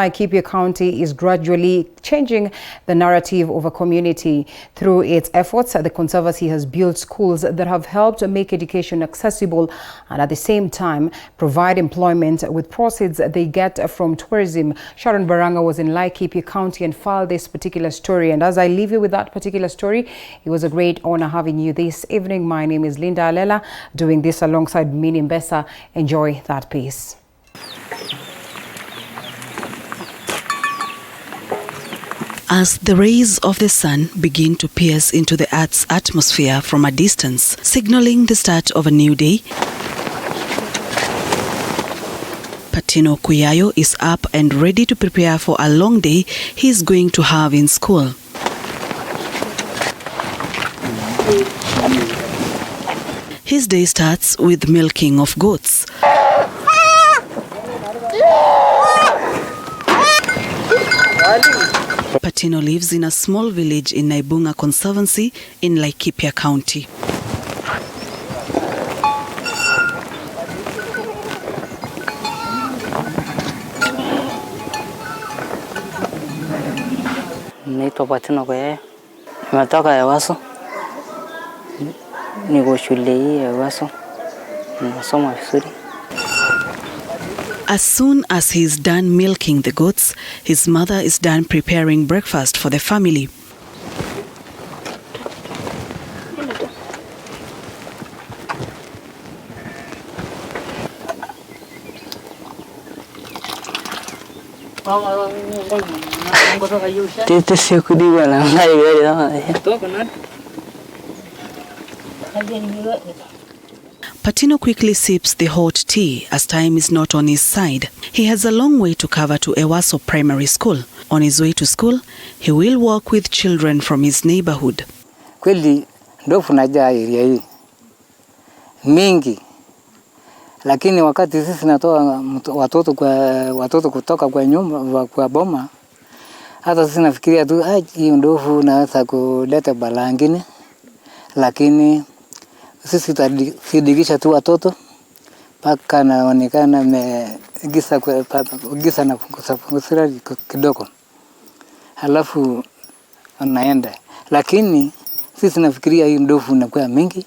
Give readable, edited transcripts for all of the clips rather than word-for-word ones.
Laikipia County is gradually changing the narrative of a community. Through its efforts, the Conservancy has built schools that have helped make education accessible and at the same time provide employment with proceeds they get from tourism. Sharon Baranga was in Laikipia County and filed this particular story. And as I leave you with that particular story, it was a great honor having you this evening. My name is Linda Alela, doing this alongside Mini Mbesa. Enjoy that piece. As the rays of the sun begin to pierce into the Earth's atmosphere from a distance, signaling the start of a new day, Patino Kuyayo is up and ready to prepare for a long day he's going to have in school. His day starts with milking of goats. Patino lives in a small village in BAMBA Conservancy in Laikipia County. Naitwa Patino Kuyayo. Nimetoka Ewaso. Niko shule hii Ewaso. Nasoma vizuri. As soon as he's done milking the goats, his mother is done preparing breakfast for the family. Patino quickly sips the hot tea as time is not on his side. He has a long way to cover to Ewaso Primary School. On his way to school, he will walk with children from his neighborhood. Kweli ndofu najaa area hii mingi, lakini wakati sisi natoa watoto kutoka kwa nyumba kwa boma, hata sisi nafikiria tu hii ndofu naweza kuleta balaa ngine, lakini sisi tutadigisha tu watoto paka naonekana gisa na kusafiri kidogo, halafu naenda. Lakini sisi nafikiria hii ndovu inakuwa mingi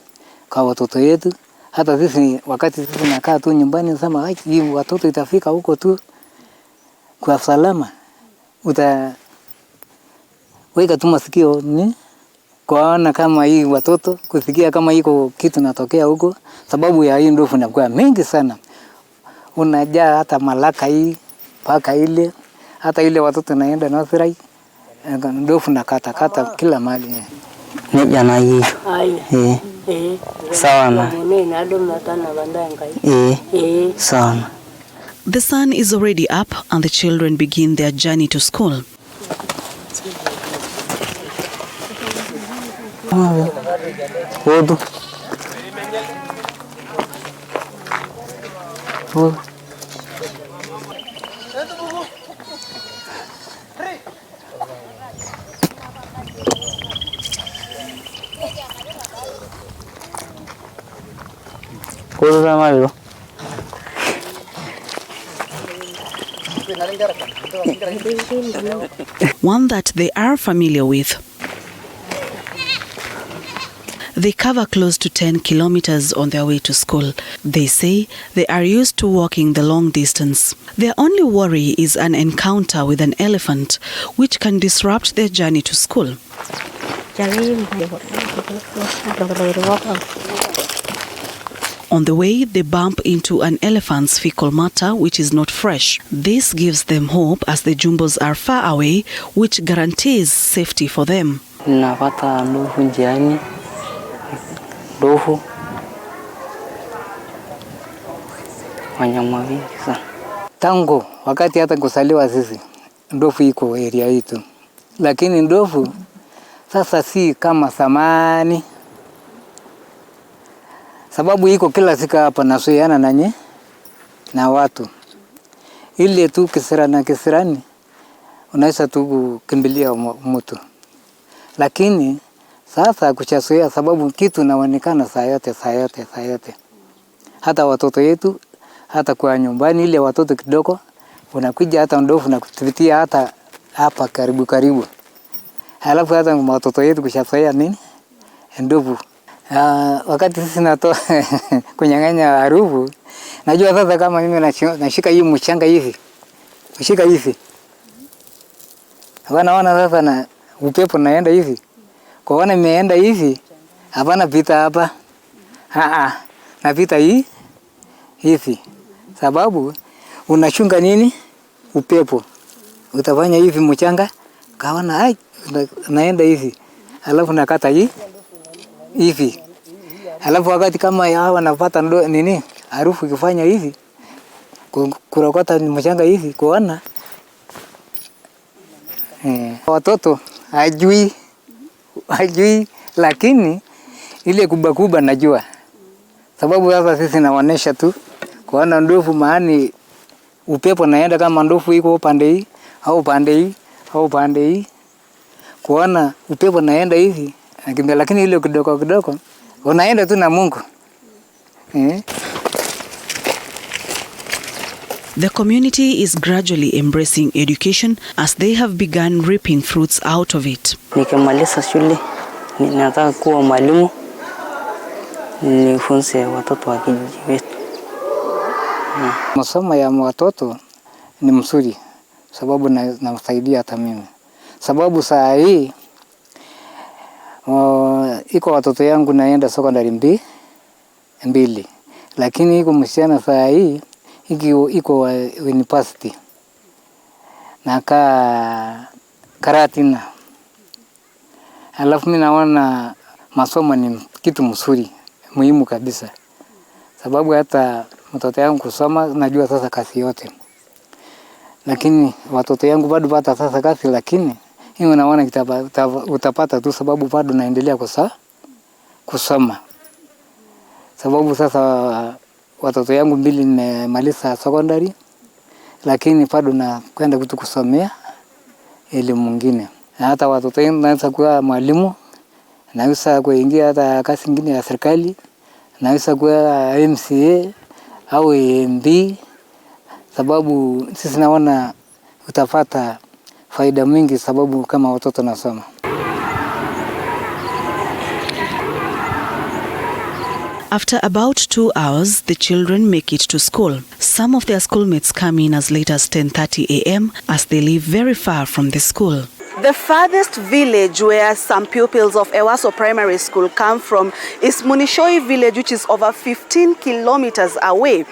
kwa watoto yetu. Hata sisi wakati sisi nakaa tu nyumbani nasema hii watoto itafika huko tu kwa salama, utaweka tu masikio ni kuona kama hii watoto, kusikia kama iko kitu natokea huko, sababu ya hii ndovu inakuwa mingi sana. Unajaa hata malaka hii, paka ile, hata ile watoto naenda nasirai, ndovu nakata kila mahali. Ni jana hii. Sana. Sana. The sun is already up and the children begin their journey to school. One that they are familiar with. They cover close to 10 kilometers on their way to school. They say they are used to walking the long distance. Their only worry is an encounter with an elephant, which can disrupt their journey to school. On the way, they bump into an elephant's fecal matter, which is not fresh. This gives them hope as the jumbos are far away, which guarantees safety for them. Napata ndovu njiani. Ndovu. Wanyama vingi sana. Tangu wakati hata kusaliwa sisi, ndovu iko area yetu. Lakini ndovu sasa si kama zamani. Sababu iko kila siku hapa nazoeana na watu. Ile tu kisirani unaweza tu kukimbilia mtu. Lakini sasa kuchazoea sababu kitu inaonekana saa yote. Hata watoto yetu hata kwa nyumbani ile watoto kidogo unakuja hata ndovu na kutupitia hata hapa karibu. Halafu hata watoto yetu kushazoea nini? Ndovu. Wakati sisi natoa kunyang'anya harufu, najua sasa kama mimi nashika hii mchanga hivi. Kushika hivi. Naona sasa na upepo naenda hivi. Kwaona imeenda hivi, hapana pita hapa. Napita hivi. Sababu unachunga nini? Upepo. Utafanya hivi mchanga, kaona naenda hivi. Alafu nakata hivi. Alafu wakati kama hawa napata nini? Harufu ikifanya hivi. Kurokota mchanga hivi kuona. Watoto hajui lakini ile kubakuba najua. Sababu sasa sisi naonesha tu kuona ndovu maani upepo naenda kama ndovu iko upande hii au upande hii kuona upepo naenda hivi lakini ile kidogo unaenda tu na Mungu. The community is gradually embracing education as they have begun reaping fruits out of it. Nikimaliza shule ninataka kuwa mwalimu, nifunze watoto wa kijiji wetu. Masomo ya watoto ni mzuri sababu namsaidia hata mimi. Sababu saa hii iko watoto yangu naenda secondary 2, lakini iko msichana saa hii iko university na Karatina. Alafu mimi naona masomo ni kitu mzuri, muhimu kabisa. Sababu hata mtoto yangu kusoma najua sasa kazi yote. Lakini watoto yangu bado pata sasa kazi, lakini hiyo naona utapata tu sababu bado naendelea kusoma. Sababu sasa watoto yangu 2 nimemaliza secondary, lakini bado na kwenda kusomea elimu nyingine. Hata watoto yangu naanza kuwa mwalimu, naweza kuingia hata kazi nyingine ya serikali, naweza kuwa MCA au MB, sababu sisi naona utapata faida mingi sababu kama watoto nasoma. After about 2 hours, the children make it to school. Some of their schoolmates come in as late as 10:30 a.m. as they live very far from the school. The farthest village where some pupils of Ewaso Primary School come from is Munishoi village, which is over 15 kilometers away.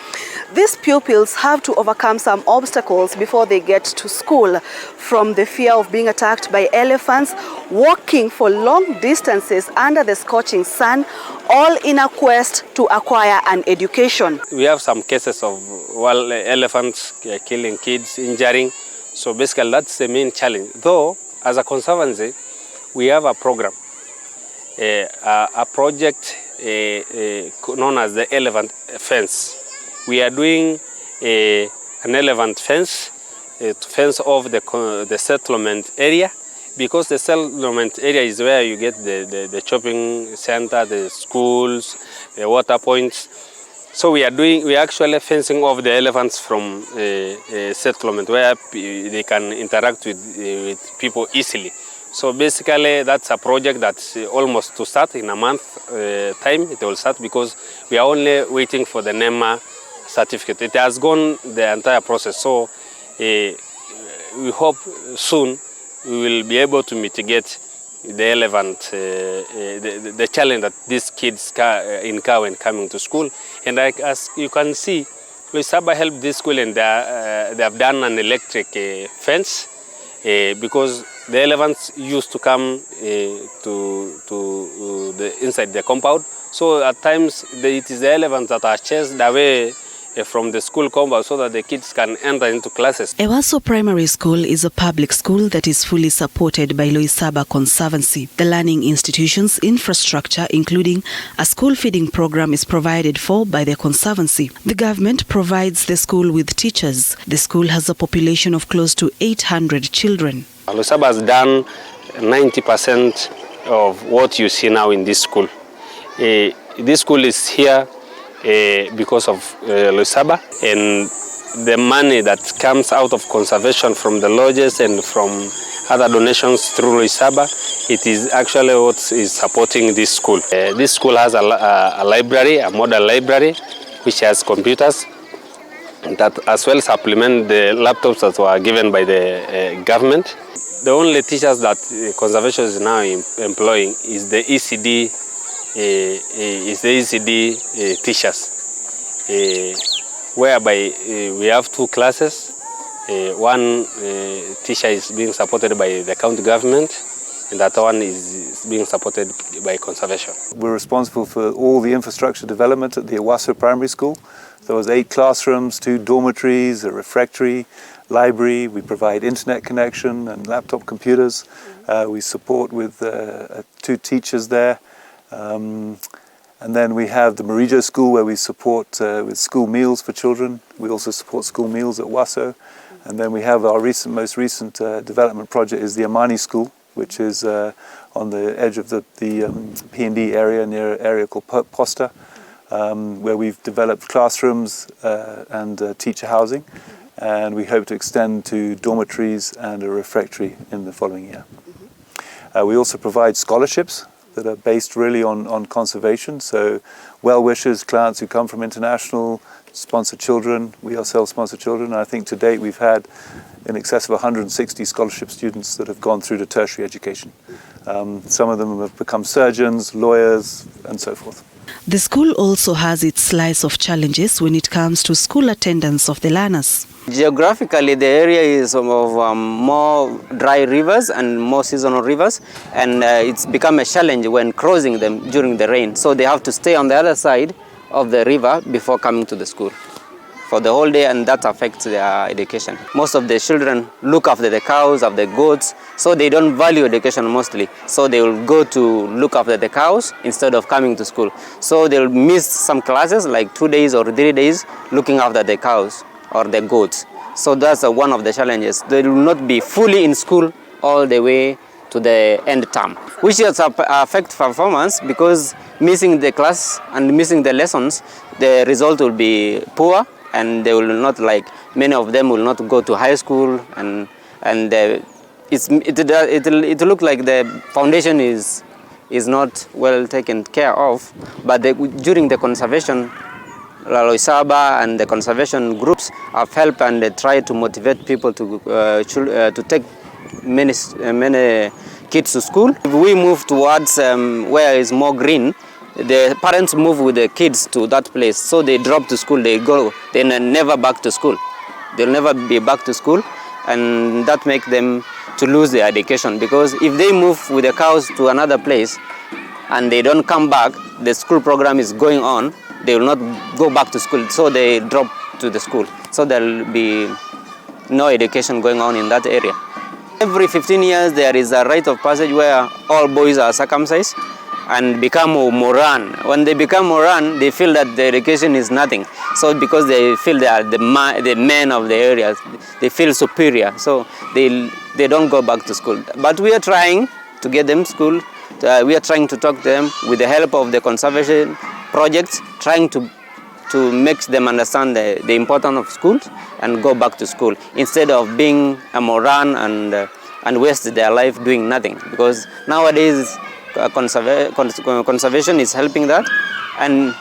These pupils have to overcome some obstacles before they get to school, from the fear of being attacked by elephants, walking for long distances under the scorching sun, all in a quest to acquire an education. We have some cases of elephants killing kids, injuring. So basically that's the main challenge. Though, as a conservancy, we have a program, a project known as the elephant fence. We are doing an elephant fence to fence off the settlement area, because the settlement area is where you get the shopping center, the schools, the water points. So we are actually fencing off the elephants from settlement where they can interact with people easily. So basically that's a project that's almost to start in a month time. It will start because we are only waiting for the NEMA certificate. It has gone the entire process. So we hope soon we will be able to mitigate the elephant, the challenge that these kids incur when coming to school. And as you can see, Luisaba helped this school, and they have done an electric fence because the elephants used to come to inside the compound. So at times it is the elephants that are chased away from the school compound so that the kids can enter into classes. Ewaso Primary School is a public school that is fully supported by Laikipia Conservancy. The learning institution's infrastructure, including a school feeding program, is provided for by the Conservancy. The government provides the school with teachers. The school has a population of close to 800 children. Laikipia has done 90% of what you see now in this school. This school is here because of Laikipia, and the money that comes out of conservation from the lodges and from other donations through Loisaba, it is actually what is supporting this school. This school has a library, a modern library, which has computers that as well supplement the laptops that were given by the government. The only teachers that conservation is now employing is the ECD, teachers, whereby we have two classes. One teacher is being supported by the county government, and that one is being supported by conservation. We're responsible for all the infrastructure development at the Owasso Primary School. There was 8 classrooms, 2 dormitories, a refectory, library. We provide internet connection and laptop computers. We support with 2 teachers there. And then we have the Marijo School, where we support with school meals for children. We also support school meals at Owasso. And then we have our most recent development project is the Amani School, which is on the edge of the P&D area, near an area called Posta, where we've developed classrooms and teacher housing. And we hope to extend to dormitories and a refectory in the following year. We also provide scholarships that are based really on conservation. So well-wishers, clients who come from international, sponsor children, we ourselves sponsor children. And I think to date we've had in excess of 160 scholarship students that have gone through to tertiary education. Some of them have become surgeons, lawyers, and so forth. The school also has its slice of challenges when it comes to school attendance of the learners. Geographically, the area is of more dry rivers and more seasonal rivers, and it's become a challenge when crossing them during the rain. So they have to stay on the other side of the river before coming to the school for the whole day, and that affects their education. Most of the children look after the cows, of the goats, so they don't value education mostly. So they will go to look after the cows instead of coming to school. So they'll miss some classes, like 2 days or 3 days, looking after the cows or the goats. So that's one of the challenges. They will not be fully in school all the way to the end term, which has affect performance, because missing the class and missing the lessons, the result will be poor, and they will not, like, many of them will not go to high school, and it look like the foundation is not well taken care of. But during the conservation, Loisaba and the conservation groups have helped, and they try to motivate people to take many kids to school. If we move towards where is more green, the parents move with the kids to that place, so they drop to school, they go, then never back to school. They'll never be back to school, and that makes them to lose their education, because if they move with the cows to another place and they don't come back, the school program is going on, they will not go back to school, so they drop to the school. So there will be no education going on in that area. Every 15 years there is a rite of passage where all boys are circumcised and become Moran. When they become Moran, they feel that the education is nothing. So because they feel they are the men of the area, they feel superior. So they don't go back to school. But we are trying to get them school. We are trying to talk to them with the help of the conservation projects, trying to make them understand the importance of schools and go back to school instead of being a Moran and waste their life doing nothing. Because nowadays conservation is helping that, and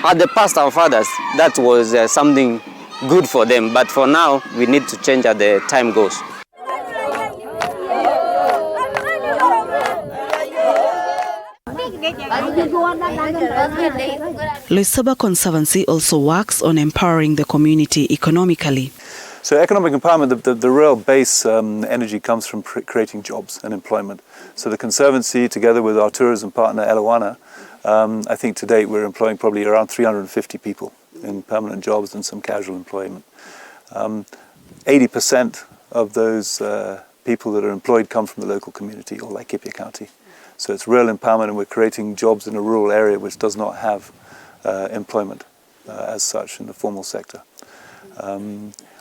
at the past our fathers, that was something good for them, but for now we need to change as the time goes. Loisaba Conservancy also works on empowering the community economically. So economic empowerment, the real base energy comes from creating jobs and employment. So the Conservancy, together with our tourism partner Elawana, I think to date we're employing probably around 350 people in permanent jobs and some casual employment. 80% of those people that are employed come from the local community or Laikipia County. So it's real empowerment, and we're creating jobs in a rural area which does not have employment as such in the formal sector.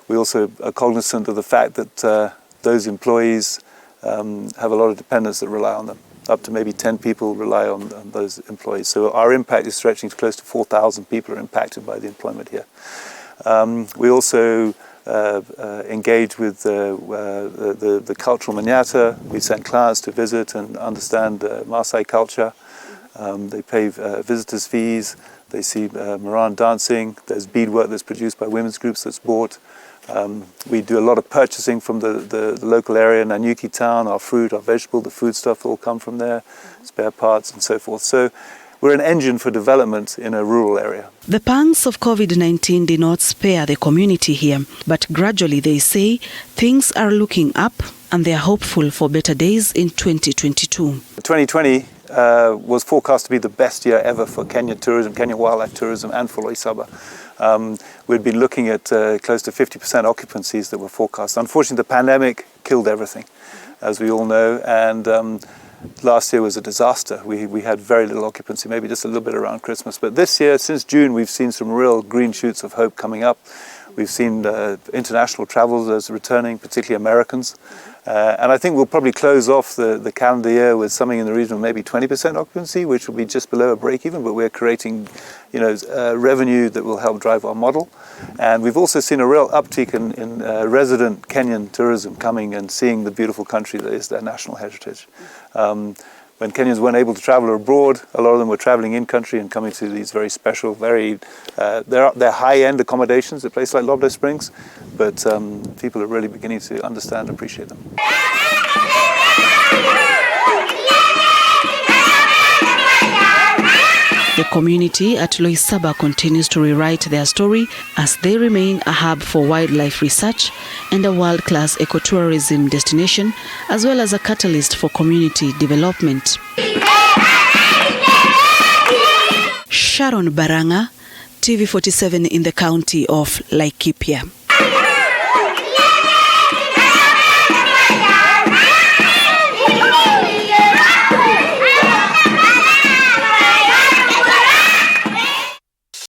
We also are cognizant of the fact that those employees have a lot of dependents that rely on them. Up to maybe 10 people rely on those employees. So our impact is stretching to close to 4,000 people are impacted by the employment here. We also engage with the cultural manyata. We send clients to visit and understand Maasai culture. They pay visitors fees. They see Moran dancing. There's beadwork that's produced by women's groups that's bought. We do a lot of purchasing from the local area, Nanyuki town. Our fruit, our vegetable, the food stuff all come from there, spare parts and so forth. So we're an engine for development in a rural area. The pangs of COVID-19 did not spare the community here, but gradually they say things are looking up and they are hopeful for better days in 2022. 2020 was forecast to be the best year ever for Kenyan tourism, Kenyan wildlife tourism, and for Loisaba. We'd been looking at close to 50% occupancies that were forecast. Unfortunately, the pandemic killed everything, as we all know, and last year was a disaster. We had very little occupancy, maybe just a little bit around Christmas. But this year, since June, we've seen some real green shoots of hope coming up. We've seen international travelers returning, particularly Americans. And I think we'll probably close off the calendar year with something in the region of maybe 20% occupancy, which will be just below a break even, but we're creating revenue that will help drive our model. And we've also seen a real uptick in resident Kenyan tourism coming and seeing the beautiful country that is their national heritage. When Kenyans weren't able to travel abroad, a lot of them were traveling in country and coming to these very special, they're high-end accommodations at places like Lobdell Springs, but people are really beginning to understand and appreciate them. The community at Loisaba continues to rewrite their story as they remain a hub for wildlife research and a world-class ecotourism destination, as well as a catalyst for community development. Sharon Baranga, TV47 in the county of Laikipia.